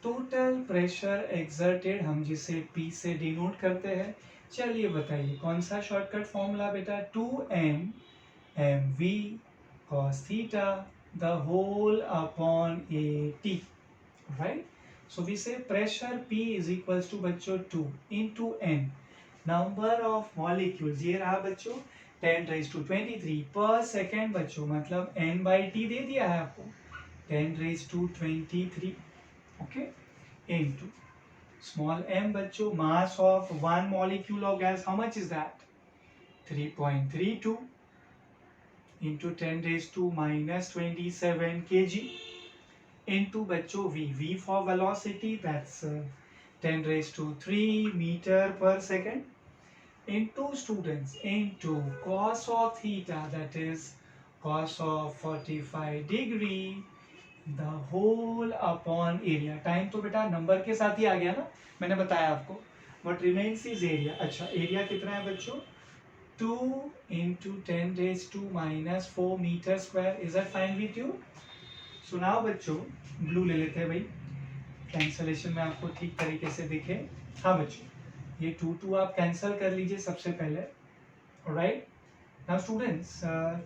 Total pressure exerted हम जिसे P से डिनोट करते हैं. चलिए बताइए कौन सा शॉर्टकट फॉर्मूला बेटा. 2m mv cos theta the whole upon at, right. So we say pressure P is equals to बच्चों 2 into n number of molecules. ये रहा बच्चों 10⁻23 पर सेकेंड बच्चों, मतलब n/t दे दिया है आपको 10⁻23, ओके, into small m बच्चों mass of one molecule of gas. How much is that? 3.32 into 10⁻⁻27 kg into बच्चों v for velocity, that's 10⁻3 meter per second, into students into cos of theta, that is cos of 45 degree the whole upon area. Time तो बेटा number के साथ ही आ गया ना, मैंने बताया आपको. But remains is area. अच्छा एरिया कितना है बच्चों 2 into 10⁻⁻4 metre square. Is that fine with you. So now बच्चों ब्लू ले लेते हैं भाई, कैंसलेशन में आपको ठीक तरीके से दिखे. हाँ बच्चों ये 2 आप कैंसिल कर लीजिए सबसे पहले, right. Now students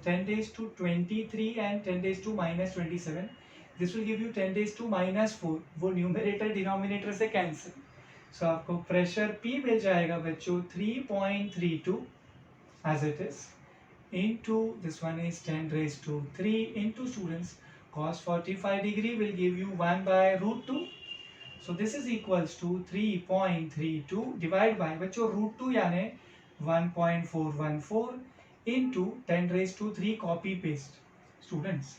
10⁻23 and 10⁻⁻27, this will give you 10⁻⁻4. वो न्यूमरेटर डिनोमिनेटर से कैंसिल. सो आपको प्रेशर P मिल जाएगा बच्चों 3.32 as it is into this one is 10⁻³ into students cos 45 degree will give you 1/√2. So this is equals to 3.32 divide by बच्चों √2 यानी 1.414 into 10⁻³ copy paste. Students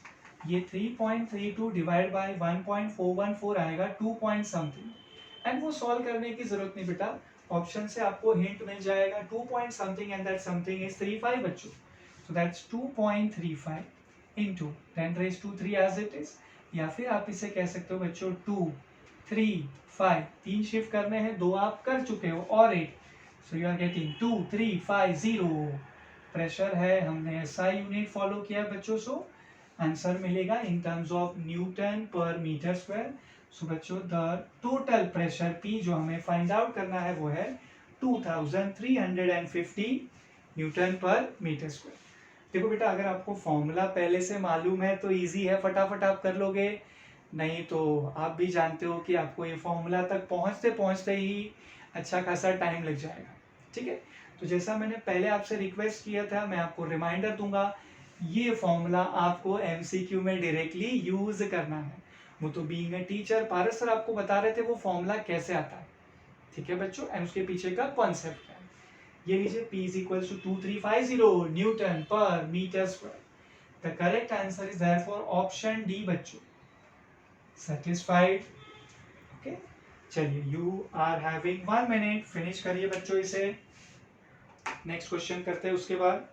ये 3.32 divide bye 1.414 आएगा 2 point something, and वो solve करने की जरूरत नहीं बेटा, ऑप्शन से आपको हिंट मिल जाएगा 2 point something and that something is 35 बच्चों। So that's 2.35 into 10⁻³ as it is, या फिर आप इसे कह सकते हो बच्चों 2 3 5, 3 शिफ्ट करने हैं, 2 आप कर चुके हो और 8, so you are getting 2350। Pressure है, हमने SI यूनिट फॉलो किया बच्चों, सो आंसर मिलेगा इन terms of Newton per metre square. सो बच्चों द टोटल प्रेशर P जो हमें फाइंड आउट करना है वो है 2350 न्यूटन पर मीटर स्क्वायर। देखो बेटा अगर आपको फॉर्मूला पहले से मालूम है तो इजी है, फटाफट आप कर लोगे, नहीं तो आप भी जानते हो कि आपको ये फॉर्मूला तक पहुंचते पहुंचते ही अच्छा खासा टाइम लग जाएगा। ठीक है, तो जैसा मैंने पहले आपसे रिक्वेस्ट किया था, मैं आपको रिमाइंडर दूंगा, ये फॉर्मूला आपको MCQ में डायरेक्टली यूज करना है। वो तो being a teacher Paras sir आपको बता रहे थे वो फॉर्मूला कैसे आता है। ठीक है बच्चों, एंड उसके पीछे का कॉन्सेप्ट क्या है। ये लीजिए P is equal to 2350 newton per metre square. The correct answer is therefore option D बच्चों। सेटिस्फाइड? ओके, चलिए you are having 1 minute, finish करिए बच्चों इसे, नेक्स्ट क्वेश्चन करते हैं उसके बाद।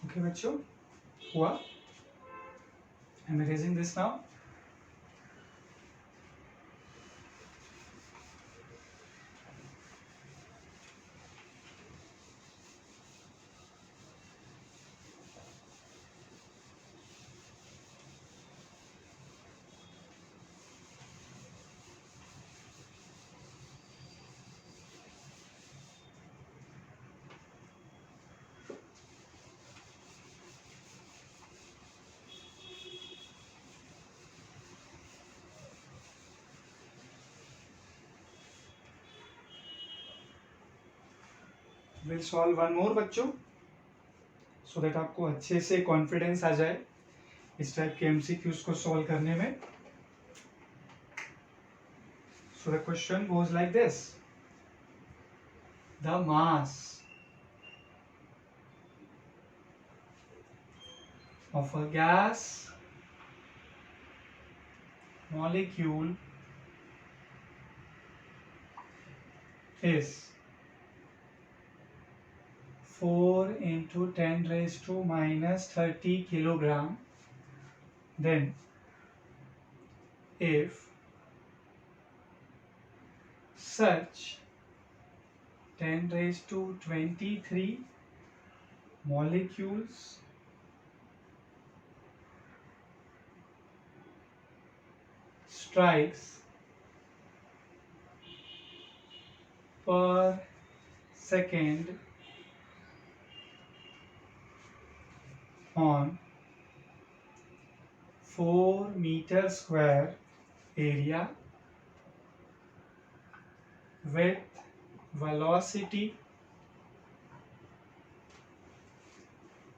ओके बच्चों, हुआ? I am erasing this now. Will solve one more बच्चों, सो दैट आपको अच्छे से कॉन्फिडेंस आ जाए इस टाइप के MCQs को सॉल्व करने में। So the question goes like this, the mass of a gas molecule is 4 into 10 raised to minus 30 kilogram, then if such 10 raised to 23 molecules strikes per second on 4 meter square area with velocity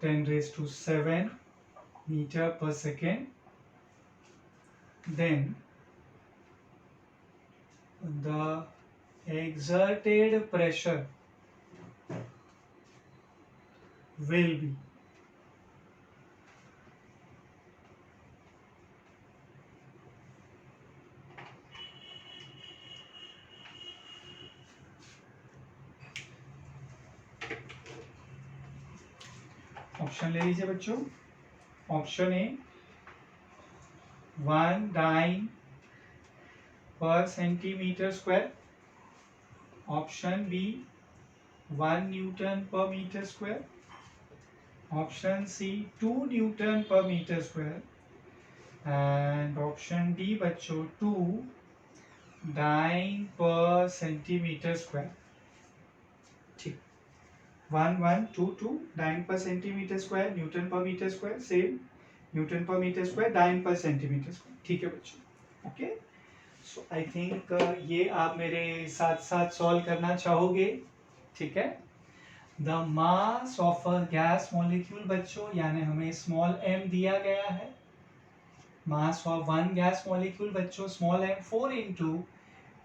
10 raised to 7 meter per second, then the exerted pressure will be. Option ले लीजिए बच्चों. Option A 1 dyne per centimeter square. Option B 1 Newton per meter square. Option C 2 Newton per meter square. And option D बच्चों 2 dyne per centimeter square. ठीक. 1 1 2 2 dyne per centimeter square, Newton per meter square, same Newton per metre square, dyne पर centimetre square. ठीक है बच्चों. Okay. So I think ये आप मेरे साथ साथ सॉल्व करना चाहोगे. ठीक है. The mass of a gas molecule बच्चों, यानी हमें स्मॉल m दिया गया है. मास ऑफ वन गैस मॉलिक्यूल बच्चों small m 4 into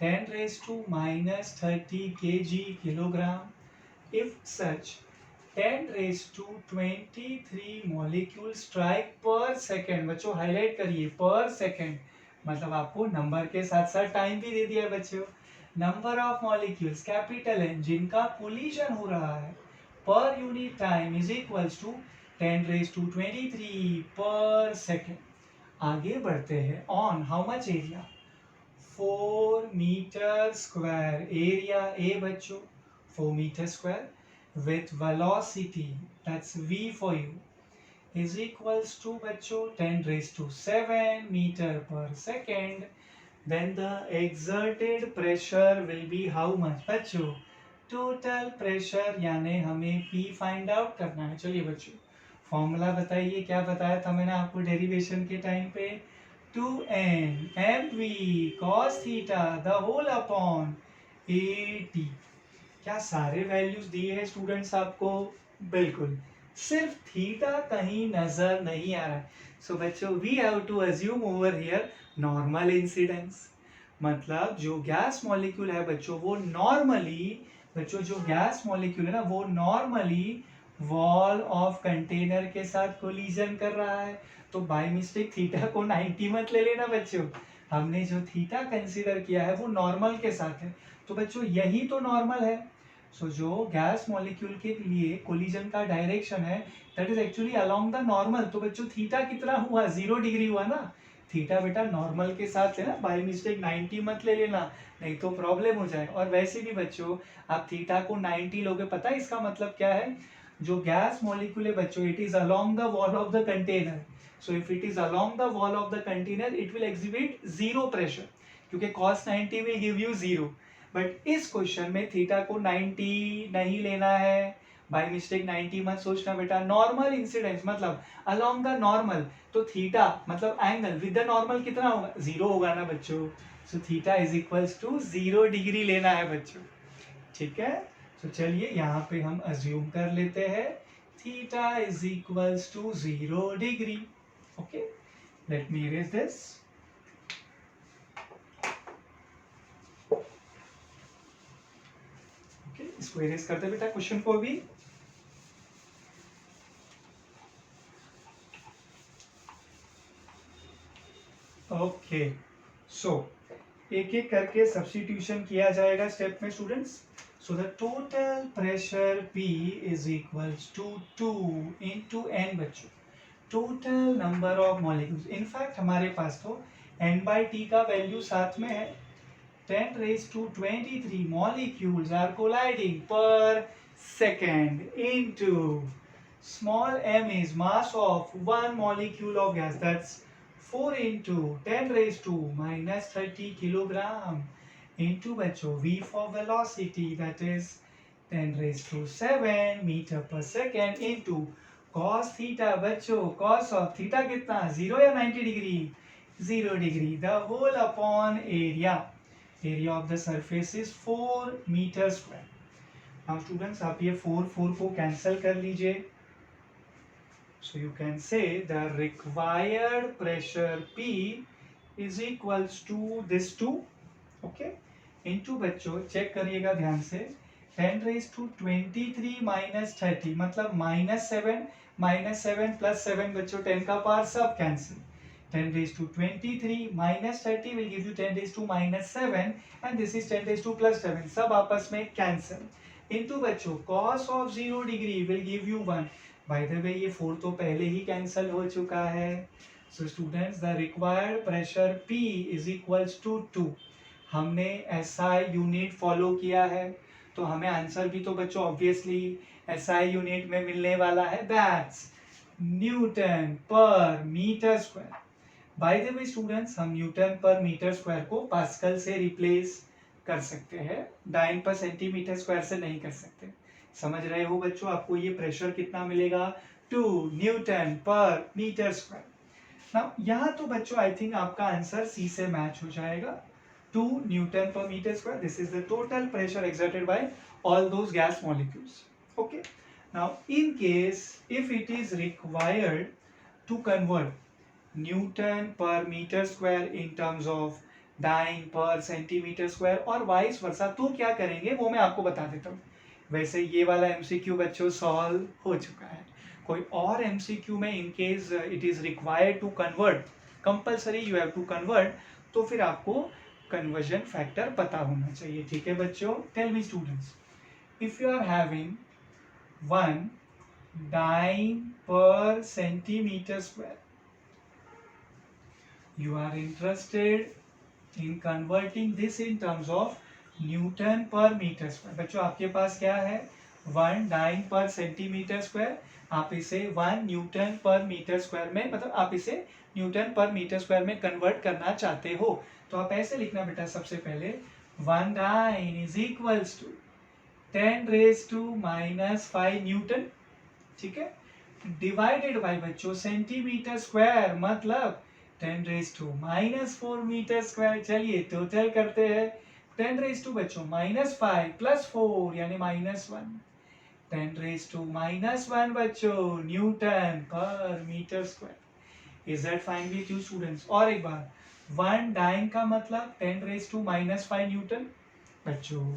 10 raised to minus 30 kg kilogram. If such 10 raised to 23 molecule strike per second. बच्चों हाईलाइट करिए पर सेकेंड, मतलब आपको नंबर के साथ साथ टाइम भी दे दिया है बच्चों. Number of molecules capital N जिनका कोलिजन हो रहा है per unit time is equals to 10 raised to 23 per second. आगे बढ़ते हैं. On how much area? 4 metre square. Area A बच्चों 4 metre square with velocity, that's v for you, is equals to बच्चों 10 raised to 7 meter per second. Then the exerted pressure will be how much बच्चों? total pressure, यानी हमें p find out करना है. चलिए बच्चों formula बताइए. क्या बताया था मैंने आपको डेरिवेशन के टाइम पे? 2n mv cos theta the whole upon at. क्या सारे वैल्यूज दिए हैं स्टूडेंट्स आपको? बिल्कुल. सिर्फ थीटा कहीं नजर नहीं आ रहा है. सो बच्चों we have to assume over here normal incidence. मतलब जो गैस मॉलिक्यूल है बच्चों वो नॉर्मली, बच्चों जो गैस मॉलिक्यूल है ना वो नॉर्मली वॉल ऑफ कंटेनर के साथ कोलिजन कर रहा है. तो बाय मिस्टेक थीटा को 90 मत ले लेना बच्चों. हमने जो थीटा कंसीडर किया है वो नॉर्मल के साथ है. तो बच्चों यही तो नॉर्मल है. सो जो गैस मॉलिक्यूल के लिए कोलिजन का डायरेक्शन है that is actually along the normal. तो बच्चों थीटा कितना हुआ? 0 डिग्री हुआ ना. थीटा बेटा नॉर्मल के साथ है ना. बाय मिस्टेक 90 मत ले लेना नहीं तो प्रॉब्लम हो जाए. और वैसे भी बच्चों आप थीटा को 90 लोगे, पता है इसका मतलब क्या है? जो गैस मॉलिक्यूल है बच्चों it is along the wall of the container. So if it is along the wall of the container it will exhibit zero pressure, क्योंकि cos 90 will give you zero. But इस question में theta को 90 नहीं लेना है. By mistake 90 मत सोचना बेटा. नॉर्मल इंसिडेंस मतलब अलोंग द नॉर्मल. तो थीटा मतलब एंगल विद द नॉर्मल कितना होगा? जीरो होगा ना बच्चों. So theta is equals to 0 degree लेना है बच्चों. ठीक है. तो चलिए यहाँ पे हम अज्यूम कर लेते हैं theta is equals to 0 degree. Okay. Let me erase this. इसको इरेज करते बेटा क्वेश्चन को भी. ओके. सो एक एक करके सब्स्टिट्यूशन किया जाएगा स्टेप में students. So the total pressure P is equals to 2 into n बच्चों. Total number of molecules. In fact हमारे पास तो n/t का वैल्यू साथ में है. 10 raised to 23 molecules are colliding per second into small m is mass of one molecule of gas, that's 4 into 10 raised to minus 30 kilogram into बच्चों v for velocity that is 10 raised to 7 meter per second into cos theta बच्चों cos of theta कितना? 0 या 90 degree? 0 degree. the whole upon area. Area of the surface is 4 metre square. Now students आप ये 4 को cancel कर लीजिए. So you can say the required pressure P is equals to this 2. Okay. Into बच्चों check करिएगा ध्यान से. 10⁻23 minus 30 मतलब -7 प्लस 7 बच्चों 10 का पावर सब cancel. 10⁻23 minus 30 will give you 10⁻−7 and this is 10⁻+7 सब आपस में cancel. into बच्चों cos of 0 degree will give you 1. by the way ये 4 तो पहले ही cancel हो चुका है. so students the required pressure P is equals to 2. हमने SI यूनिट फॉलो किया है तो हमें आंसर भी तो बच्चों ऑब्वियसली SI यूनिट में मिलने वाला है. That's Newton per metre square. By the way students हम न्यूटन पर मीटर स्क्वायर को पास्कल से रिप्लेस कर सकते हैं, डाइन पर सेंटीमीटर स्क्वायर से नहीं कर सकते. समझ रहे हो बच्चों? आपको ये प्रेशर कितना मिलेगा? 2 Newton per metre square. Now यहाँ तो बच्चों आई थिंक आपका आंसर सी से मैच हो जाएगा. 2 Newton per meter square. This is the total pressure exerted by all those gas molecules. Okay. Now, in case if it is required to convert Newton per meter square in terms of dyne per centimeter square और vice versa, तो क्या करेंगे वो मैं आपको बता देता हूँ. वैसे ये वाला MCQ बच्चों सॉल्व हो चुका है. कोई और MCQ में in case it is required to convert, compulsory you have to convert, तो फिर आपको कन्वर्जन फैक्टर पता होना चाहिए. ठीक है बच्चों? Tell me students, if you are having 1 dyne per centimeter square, you are interested in converting this in terms of Newton per meter square. बच्चों आपके पास क्या है? 1 dyne per centimeter square. आप इसे 1 न्यूटन पर मीटर स्क्वायर में, मतलब आप इसे न्यूटन पर मीटर स्क्वायर में कन्वर्ट करना चाहते हो, तो आप ऐसे लिखना बेटा. सबसे पहले 1 dyne is equals to 10⁻⁻5 Newton. ठीक है, डिवाइडेड बाय बच्चों सेंटीमीटर स्क्वायर मतलब 10⁻⁻4 मीटर स्क्वायर. चलिए टोटल करते हैं. 10 बच्चों -5 प्लस 4 यानी -1. 10⁻⁻1 बच्चों Newton per metre square. Is that fine with you students? और एक बार 1 डाइन का मतलब 10⁻⁻5 न्यूटन. बच्चों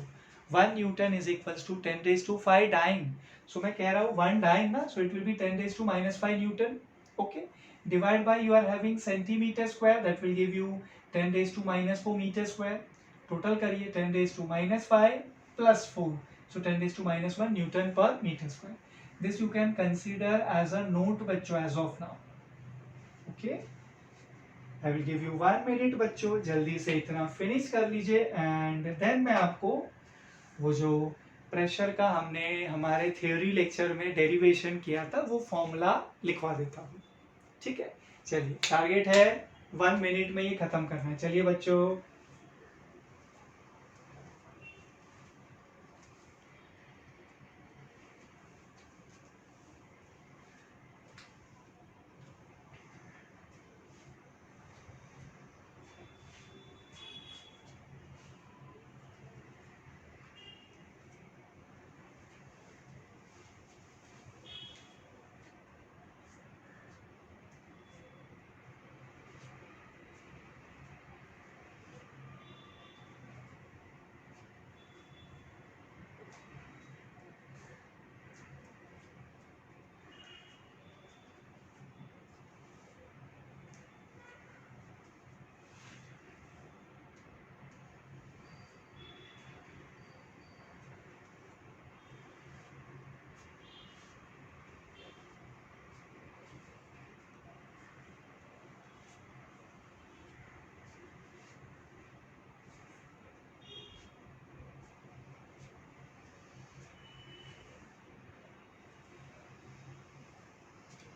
1 newton is equals to 10⁻5 dyne. So मैं कह रहा हूँ 1 डाइन ना, so it will be 10⁻⁻5 newton. Okay, divide by you are having centimetre square, that will give you 10⁻⁻4 metre square. Total करिए 10⁻5 plus 4, so 10⁻⁻1 newton per metre square. This you can consider as a note बच्चों as of now. Okay, I will give you 1 minute बच्चों, जल्दी से इतना finish कर लीजिए and then मैं आपको वो जो प्रेशर का हमने हमारे थ्योरी लेक्चर में डेरिवेशन किया था वो फॉर्मूला लिखवा देता हूँ. ठीक है, चलिए टारगेट है 1 मिनट में ये खत्म करना है. चलिए बच्चों.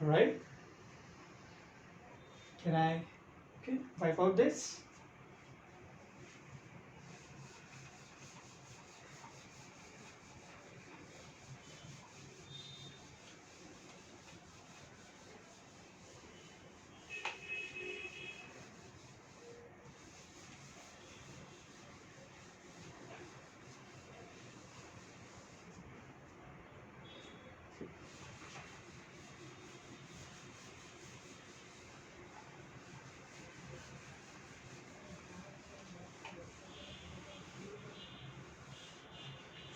Right? Can I wipe out this?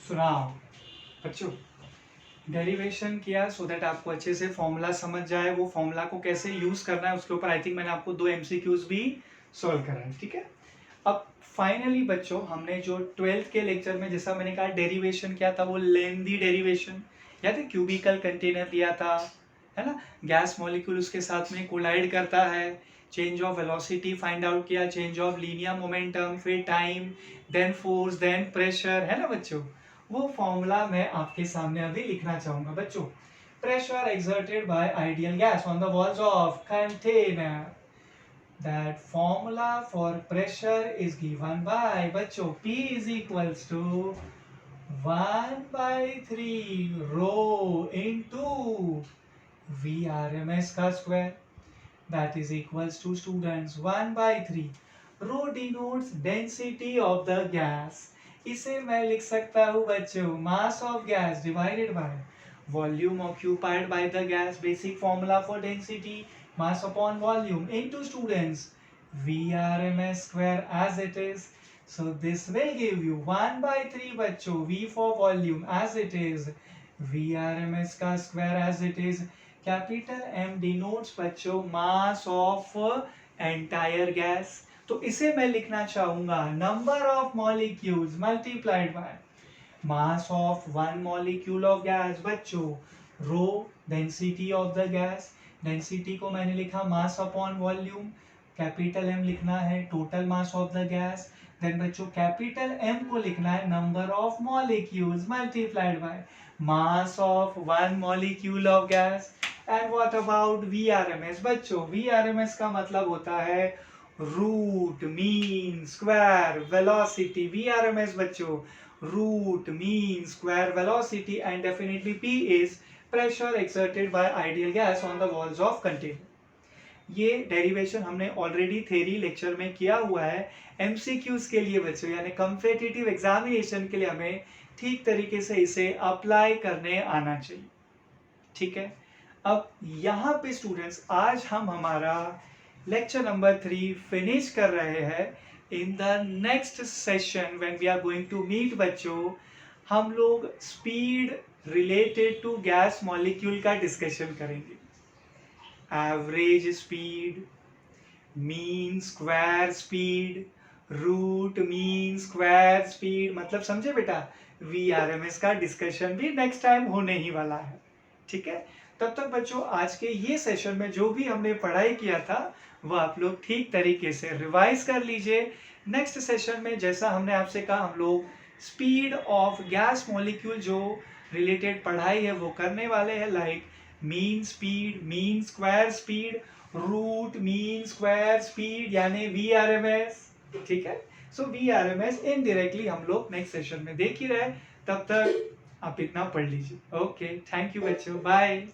सुनाओ बच्चों, डेरिवेशन किया सो दैट आपको अच्छे से फॉर्मूला समझ जाए, वो फॉर्मूला को कैसे यूज करना है उसके ऊपर आई थिंक मैंने आपको 2 एमसीक्यूज भी सॉल्व कराए, ठीक है। अब फाइनली बच्चों, हमने जो 12th के लेक्चर में जैसा मैंने कहा डेरिवेशन किया था, वो लेंदी डेरिवेशन, याद है, क्यूबिकल कंटेनर दिया था, है ना, गैस मॉलिक्यूल उसके साथ में कोलाइड करता है, change of velocity find out किया, चेंज ऑफ लीनियर मोमेंटम, फिर time, then force, then pressure, है ना बच्चों। वो फॉर्मूला मैं आपके सामने अभी लिखना चाहूंगा बच्चों। Pressure exerted by ideal gas on the walls of container. That formula for pressure is given by बच्चों P is equals to 1/3 rho into VRMS का square. That is equals to students 1/3. Rho denotes density of the gas. इसे मैं लिख सकता हूँ बच्चों mass of gas divided by volume occupied by the gas. Basic formula for density, mass upon volume, into students VRMS square as it is. So this will give you 1/3 बच्चों, V for volume as it is, VRMS का square as it is. Capital M denotes बच्चों mass of entire gas, तो इसे मैं लिखना चाहूंगा number of molecules multiplied by mass of one molecule of gas बच्चों, rho density of the gas, density को मैंने लिखा mass upon volume, capital M लिखना है total mass of the gas, then बच्चों कैपिटल M को लिखना है number of molecules multiplied by mass of one molecule of gas. And what about VRMS बच्चों, VRMS का मतलब होता है root mean square velocity. VRMS बच्चों root mean square velocity, and definitely P is pressure exerted by ideal gas on the walls of container. ये derivation हमने already theory lecture में किया हुआ है. एमसीक्यूज के लिए बच्चों यानी कॉम्पिटिटिव एग्जामिनेशन के लिए हमें ठीक तरीके से इसे अप्लाई करने आना चाहिए, ठीक है. अब यहाँ पे स्टूडेंट्स आज हम हमारा लेक्चर नंबर 3 फिनिश कर रहे हैं. In the next session when we are going to meet बच्चों, हम लोग speed related to gas molecule का डिस्कशन करेंगे. Average speed, mean square speed, root mean square speed, मतलब समझे बेटा. VRMS का डिस्कशन भी नेक्स्ट टाइम होने ही वाला है, ठीक है. तब तक बच्चों आज के ये सेशन में जो भी हमने पढ़ाई किया था वो आप लोग ठीक तरीके से रिवाइज कर लीजिए. नेक्स्ट सेशन में जैसा हमने आपसे कहा हम लोग स्पीड ऑफ गैस मॉलिक्यूल जो रिलेटेड पढ़ाई है वो करने वाले हैं, like mean speed, mean square speed, root mean square speed यानी VRMS, ठीक है. सो VRMS इनडायरेक्टली हम लोग नेक्स्ट सेशन में देख ही रहे. तब तक आप इतना पढ़ लीजिए. ओके, थैंक यू बच्चों, बाय.